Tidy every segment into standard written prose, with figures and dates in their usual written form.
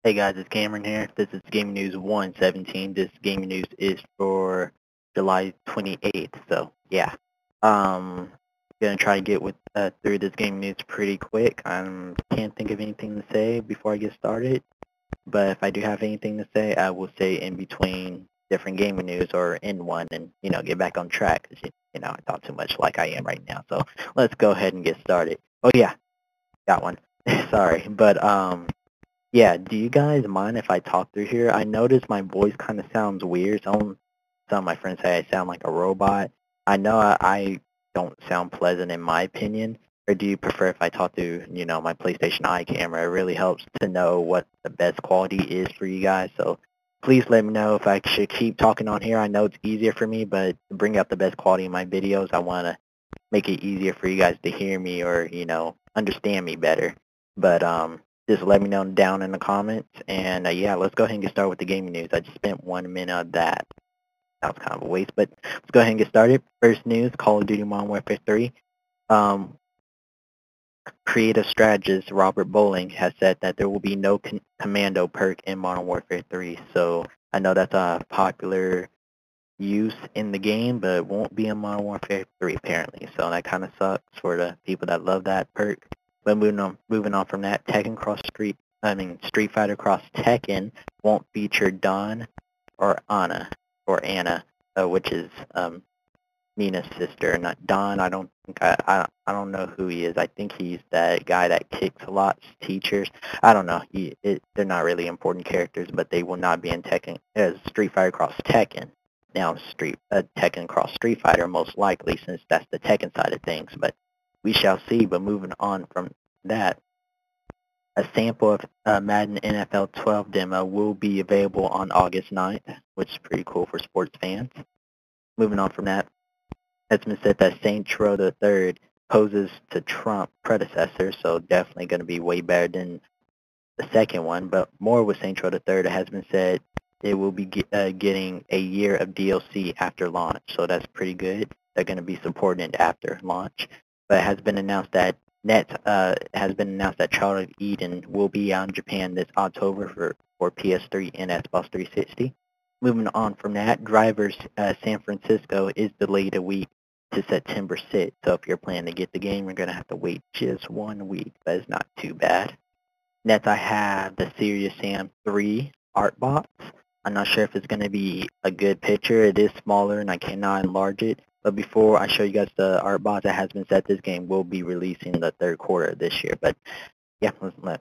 Hey guys, it's Cameron here. This is Gaming News 117. This gaming news is for July 28th. So yeah, gonna try to get through this gaming news pretty quick. I can't think of anything to say before I get started, but if I do have anything to say, I will say in between different gaming news or in one, and get back on track. 'Cause, I talk too much like I am right now. So let's go ahead and get started. Oh yeah, got one. Sorry, but yeah, do you guys mind if I talk through here? I notice my voice kind of sounds weird. Some of my friends say I sound like a robot. I know I don't sound pleasant in my opinion. Or do you prefer if I talk through, my PlayStation Eye camera? It really helps to know what the best quality is for you guys. So please let me know if I should keep talking on here. I know it's easier for me, but to bring out the best quality in my videos, I want to make it easier for you guys to hear me or, understand me better. But just let me know down in the comments. And yeah, let's go ahead and get started with the gaming news. I just spent 1 minute on that. That was kind of a waste, but let's go ahead and get started. First news, Call of Duty Modern Warfare 3. Creative strategist Robert Bowling has said that there will be no commando perk in Modern Warfare 3. So I know that's a popular use in the game, but it won't be in Modern Warfare 3 apparently. So that kind of sucks for the people that love that perk. But moving on from that, Street Fighter Cross Tekken won't feature Dawn or Anna, which is Nina's sister. Not Dawn. I don't think I don't know who he is. I think he's that guy that kicks a lot. Teachers. I don't know. They're not really important characters, but they will not be in Street Fighter Cross Tekken. Now Tekken Cross Street Fighter most likely, since that's the Tekken side of things. But we shall see. But moving on from that, a sample of Madden NFL 12 demo will be available on August 9th, which is pretty cool for sports fans. Moving on from that, it's been said that Saints Row the Third poses to Trump predecessor, so definitely going to be way better than the second one. But more with Saints Row the Third, it has been said it will be getting a year of DLC after launch, so that's pretty good. They're going to be supporting it after launch. But it has been announced that Child of Eden will be out in Japan this October for PS3 and Xbox 360. Moving on from that, Drivers San Francisco is delayed a week to September 6th. So if you're planning to get the game, you're going to have to wait just 1 week. That is not too bad. Next, I have the Serious Sam 3 art box. I'm not sure if it's going to be a good picture. It is smaller and I cannot enlarge it. But before I show you guys the art box, it has been said this game will be releasing the third quarter of this year. But yeah,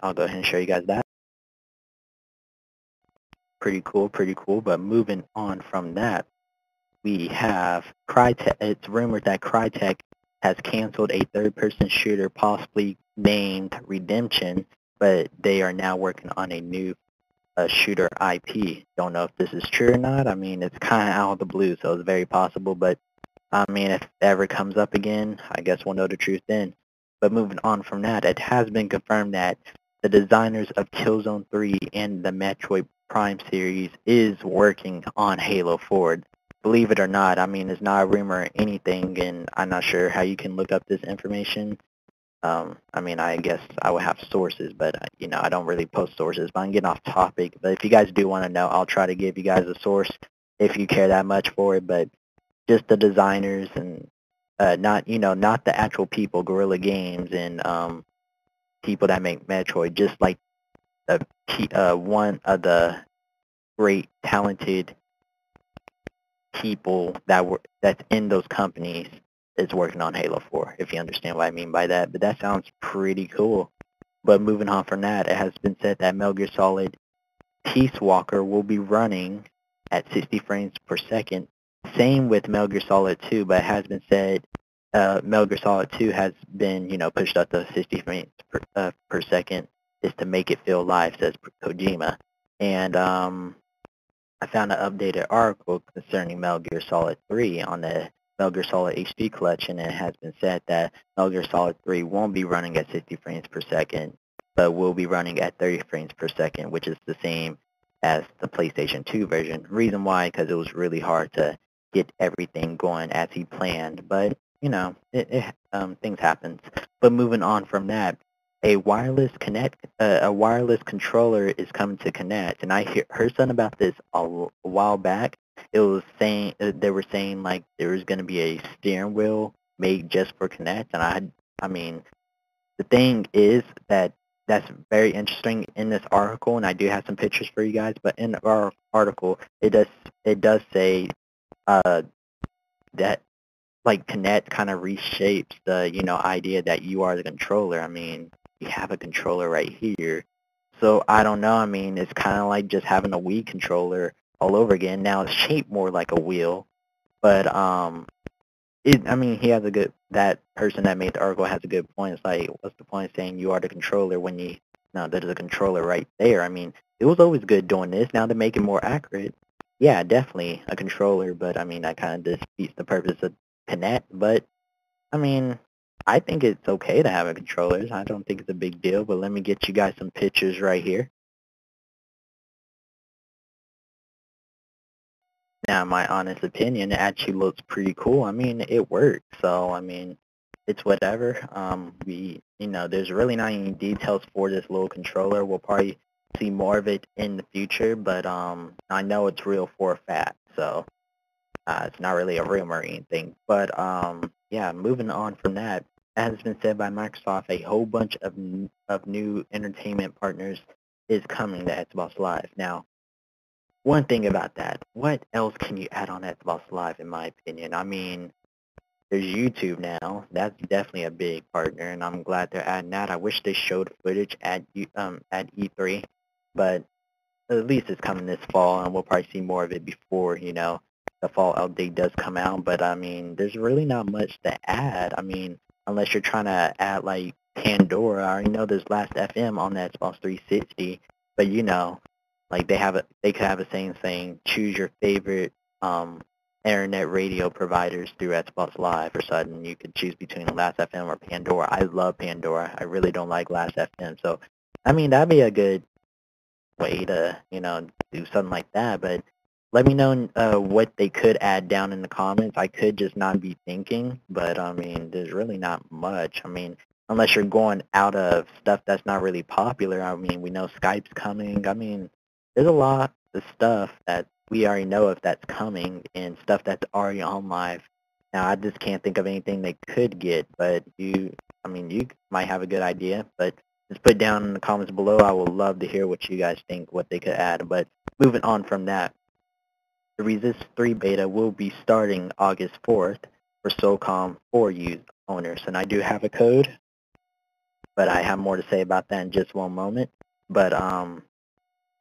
I'll go ahead and show you guys that. Pretty cool. But moving on from that, we have Crytek. It's rumored that Crytek has canceled a third-person shooter possibly named Redemption, but they are now working on a new shooter IP. Don't know if this is true or not. I mean, it's kind of out of the blue, so it's very possible. But I mean, if it ever comes up again, I guess we'll know the truth then. But moving on from that, it has been confirmed that the designers of Killzone 3 and the Metroid Prime series is working on Halo 4. Believe it or not, I mean, it's not a rumor or anything, and I'm not sure how you can look up this information. I mean, I guess I would have sources, but, I don't really post sources, but I'm getting off topic. But if you guys do want to know, I'll try to give you guys a source if you care that much for it. But just the designers and not the actual people, Guerrilla Games and people that make Metroid, just like one of the great, talented people that's in those companies is working on Halo 4, if you understand what I mean by that. But that sounds pretty cool. But moving on from that, it has been said that Metal Gear Solid Peace Walker will be running at 60 frames per second. Same with Metal Gear Solid 2, but it has been said Metal Gear Solid 2 has been, pushed up to 60 frames per second is to make it feel live, says Kojima. And I found an updated article concerning Metal Gear Solid 3 on the Metal Gear Solid HD collection, and it has been said that Metal Gear Solid 3 won't be running at 60 frames per second, but will be running at 30 frames per second, which is the same as the PlayStation 2 version. Reason why, because it was really hard to get everything going as he planned, but, things happen. But moving on from that, a wireless controller is coming to Connect, and heard something about this a while back. It was saying they were saying like there was going to be a steering wheel made just for Connect, and I mean the thing is that that's very interesting in this article, and I do have some pictures for you guys. But in our article, it does say uh, that like Connect kind of reshapes the idea that you are the controller. I mean, you have a controller right here, so I don't know. I mean, it's kind of like just having a Wii controller all over again. Now it's shaped more like a wheel, but I mean, he has a good. That person that made the article has a good point. It's like, what's the point of saying you are the controller when you no, there's a controller right there. I mean, it was always good doing this. Now to make it more accurate, yeah, definitely a controller. But I mean, that kind of defeats the purpose of Connect. But I mean, I think it's okay to have a controller. I don't think it's a big deal. But let me get you guys some pictures right here. Now, my honest opinion, it actually looks pretty cool. I mean, it works. So, I mean, it's whatever. There's really not any details for this little controller. We'll probably see more of it in the future, but I know it's real for a fact. So, it's not really a rumor or anything. But, yeah, moving on from that, as has been said by Microsoft, a whole bunch of new entertainment partners is coming to Xbox Live. Now, one thing about that, what else can you add on Xbox Live, in my opinion? I mean, there's YouTube now. That's definitely a big partner, and I'm glad they're adding that. I wish they showed footage at E3, but at least it's coming this fall, and we'll probably see more of it before the fall update does come out. But I mean, there's really not much to add. I mean, unless you're trying to add like Pandora. I already know there's Last FM on the Xbox 360, but like they could have a saying choose your favorite internet radio providers through Xbox Live or something. You could choose between Last FM or Pandora. I love Pandora. I really don't like Last FM. So, I mean, that'd be a good way to, do something like that. But let me know what they could add down in the comments. I could just not be thinking, but I mean, there's really not much. I mean, unless you're going out of stuff that's not really popular. I mean, we know Skype's coming. I mean, there's a lot of stuff that we already know if that's coming and stuff that's already on live. Now, I just can't think of anything they could get, but I mean, you might have a good idea, but just put down in the comments below. I would love to hear what you guys think, what they could add. But moving on from that, the Resist 3 beta will be starting August 4th for SOCOM 4 owners. And I do have a code, but I have more to say about that in just one moment. But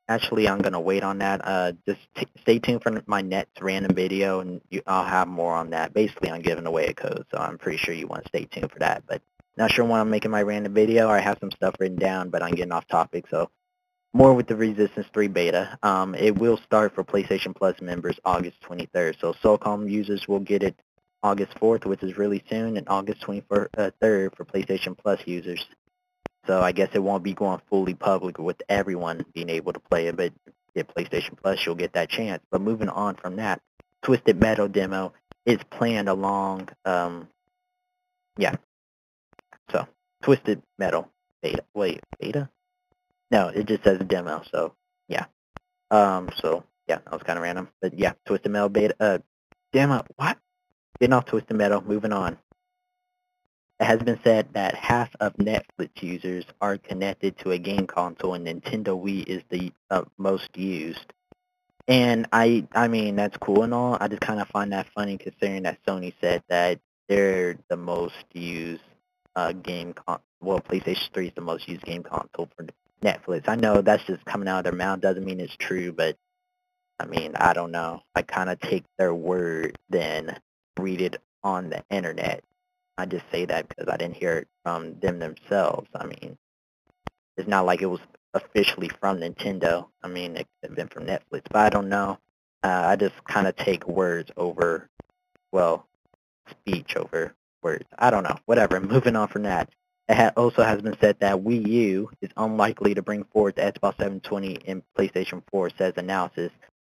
actually, I'm going to wait on that. Just stay tuned for my next random video, and I'll have more on that. Basically, I'm giving away a code, so I'm pretty sure you want to stay tuned for that. But not sure when I'm making my random video. I have some stuff written down, but I'm getting off topic. So more with the Resistance 3 beta. It will start for PlayStation Plus members August 23rd. So SOCOM users will get it August 4th, which is really soon, and August 23rd for PlayStation Plus users. So I guess it won't be going fully public with everyone being able to play it, but get PlayStation Plus, you'll get that chance. But moving on from that, Twisted Metal demo is planned along, yeah. So Twisted Metal beta. Wait, beta? No, it just says demo. So yeah. So yeah, that was kind of random, but yeah, Twisted Metal beta. Demo. What? Getting off Twisted Metal. Moving on. It has been said that half of Netflix users are connected to a game console, and Nintendo Wii is the most used. And I mean, that's cool and all. I just kind of find that funny considering that Sony said that they're the most used well, PlayStation 3 is the most used game console for Netflix. I know that's just coming out of their mouth. Doesn't mean it's true, but I mean, I don't know. I kind of take their word, then read it on the internet. I just say that because I didn't hear it from them themselves. I mean, it's not like it was officially from Nintendo. I mean, it could have been from Netflix, but I don't know. I just kind of take words over, well, speech over words. I don't know. Whatever. Moving on from that. It also has been said that Wii U is unlikely to bring forward the Xbox 720 and PlayStation 4, says analysis.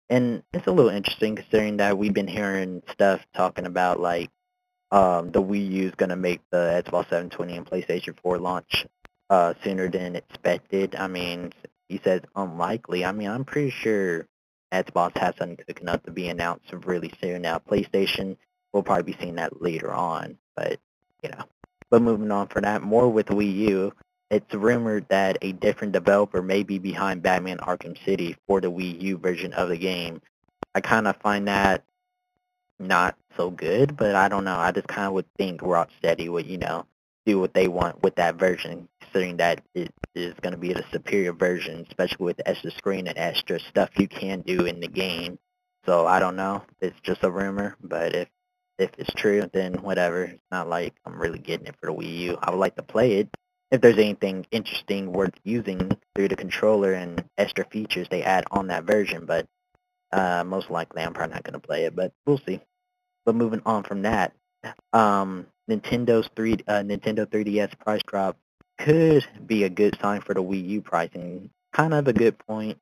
And it's a little interesting considering that we've been hearing stuff talking about like the Wii U is going to make the Xbox 720 and PlayStation 4 launch sooner than expected. I mean, he says unlikely. I mean, I'm pretty sure Xbox has something cooking up to be announced really soon. Now, PlayStation, we'll probably be seeing that later on, but, you know. But moving on from that, more with Wii U, it's rumored that a different developer may be behind Batman Arkham City for the Wii U version of the game. I kind of find that not so good, but I don't know. I just kind of would think Rocksteady would, do what they want with that version, considering that it is going to be the superior version, especially with the extra screen and extra stuff you can do in the game. So I don't know. It's just a rumor, but if it's true, then whatever. It's not like I'm really getting it for the Wii U. I would like to play it. If there's anything interesting worth using through the controller and extra features they add on that version, but most likely I'm probably not going to play it, but we'll see. But moving on from that, Nintendo 3DS price drop could be a good sign for the Wii U pricing. Kind of a good point,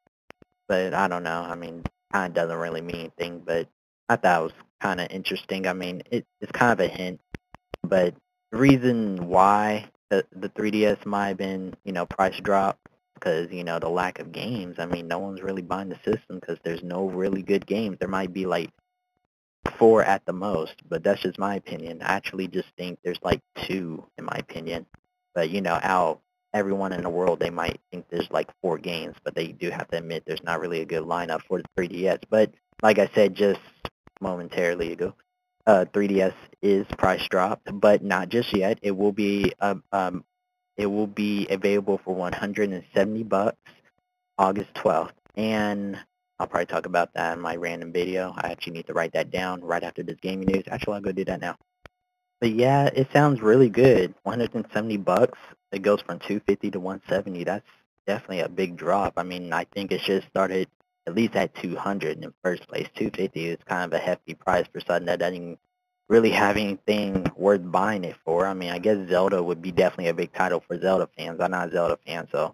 but I don't know. I mean, kind of doesn't really mean anything, but I thought it was kind of interesting. I mean, it's kind of a hint, but the reason why the 3DS might have been, price drop because, the lack of games. I mean, no one's really buying the system because there's no really good games. There might be like 4 at the most, but that's just my opinion. I actually just think there's like 2 in my opinion. But out everyone in the world, they might think there's like 4 games, but they do have to admit there's not really a good lineup for the 3DS. But like I said just momentarily ago, 3DS is price dropped, but not just yet. It will be available for $170 August 12th, and I'll probably talk about that in my random video. I actually need to write that down right after this gaming news. Actually, I'll go do that now. But yeah, it sounds really good. $170. It goes from 250 to 170. That's definitely a big drop. I mean, I think it should have started at least at 200 in the first place. 250 is kind of a hefty price for something that doesn't really have anything worth buying it for. I mean, I guess Zelda would be definitely a big title for Zelda fans. I'm not a Zelda fan, so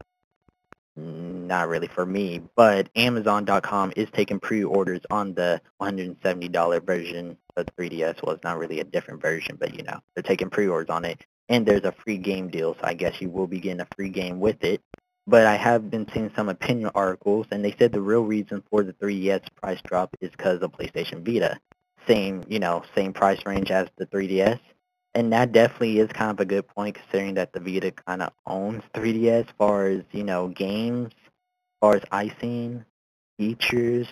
not really for me, but Amazon.com is taking pre-orders on the $170 version of 3DS. Well, it's not really a different version, but they're taking pre-orders on it. And there's a free game deal, so I guess you will be getting a free game with it. But I have been seeing some opinion articles, and they said the real reason for the 3DS price drop is because of PlayStation Vita. Same price range as the 3DS. And that definitely is kind of a good point considering that the Vita kind of owns 3DS as far as, games, as far as icing, features,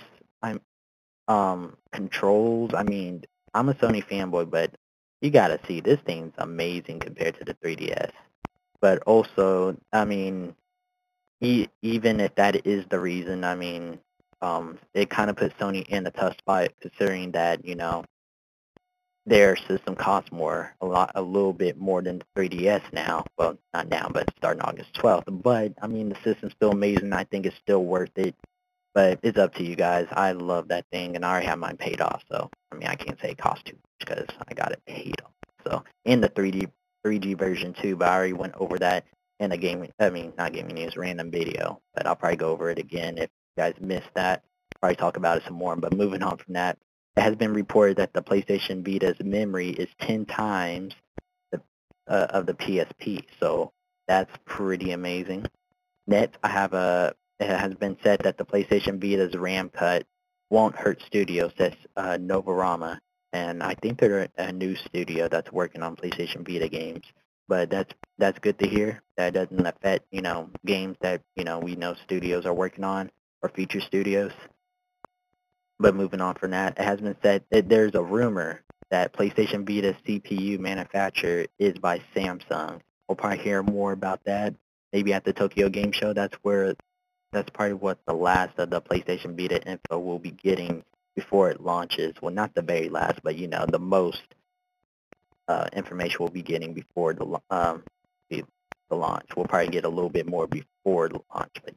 controls. I mean, I'm a Sony fanboy, but you gotta see, this thing's amazing compared to the 3DS. But also, I mean, even if that is the reason, I mean, it kind of puts Sony in a tough spot considering that, their system costs a little bit more than the 3DS now. Well, not now, but starting August 12th. But, I mean, the system's still amazing. I think it's still worth it. But it's up to you guys. I love that thing, and I already have mine paid off. So, I mean, I can't say it costs too much because I got it paid off. So, in the 3G version too, but I already went over that in a not gaming news, random video. But I'll probably go over it again if you guys missed that. Probably talk about it some more. But moving on from that, it has been reported that the PlayStation Vita's memory is 10 times of the PSP, so that's pretty amazing. Next, it has been said that the PlayStation Vita's RAM cut won't hurt studios, says Novarama, and I think they're a new studio that's working on PlayStation Vita games. But that's good to hear. That doesn't affect, games that, we know studios are working on, or future studios. But moving on from that, it has been said that there's a rumor that PlayStation Vita CPU manufacturer is by Samsung. We'll probably hear more about that maybe at the Tokyo Game Show. That's probably what the last of the PlayStation Vita info we'll be getting before it launches. Well, not the very last, but the most information we'll be getting before the launch. We'll probably get a little bit more before the launch, but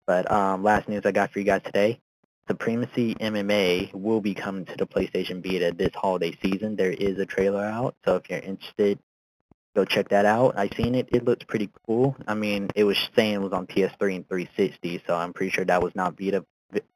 But last news I got for you guys today. Supremacy MMA will be coming to the PlayStation Vita this holiday season. There is a trailer out, so if you're interested, go check that out. I seen it. It looks pretty cool. I mean, it was saying it was on PS3 and 360, so I'm pretty sure that was not Vita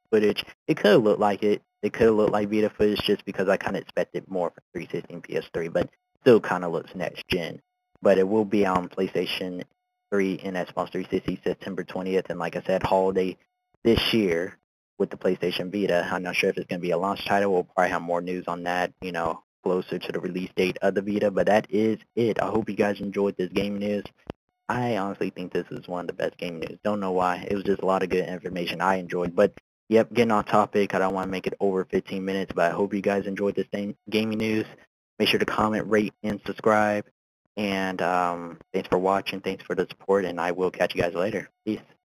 footage. It could have looked like it. It could have looked like Vita footage just because I kind of expected more from 360 and PS3, but still kind of looks next gen. But it will be on PlayStation 3 in Xbox 360 September 20th, and like I said, holiday this year with the PlayStation Vita. I'm not sure if it's going to be a launch title. We'll probably have more news on that, you know, closer to the release date of the Vita, but that is it. I hope you guys enjoyed this game news. I honestly think this is one of the best game news. Don't know why. It was just a lot of good information I enjoyed. But, yep, getting off topic. I don't want to make it over 15 minutes, but I hope you guys enjoyed this gaming news. Make sure to comment, rate, and subscribe. And thanks for watching. Thanks for the support, and I will catch you guys later. Peace.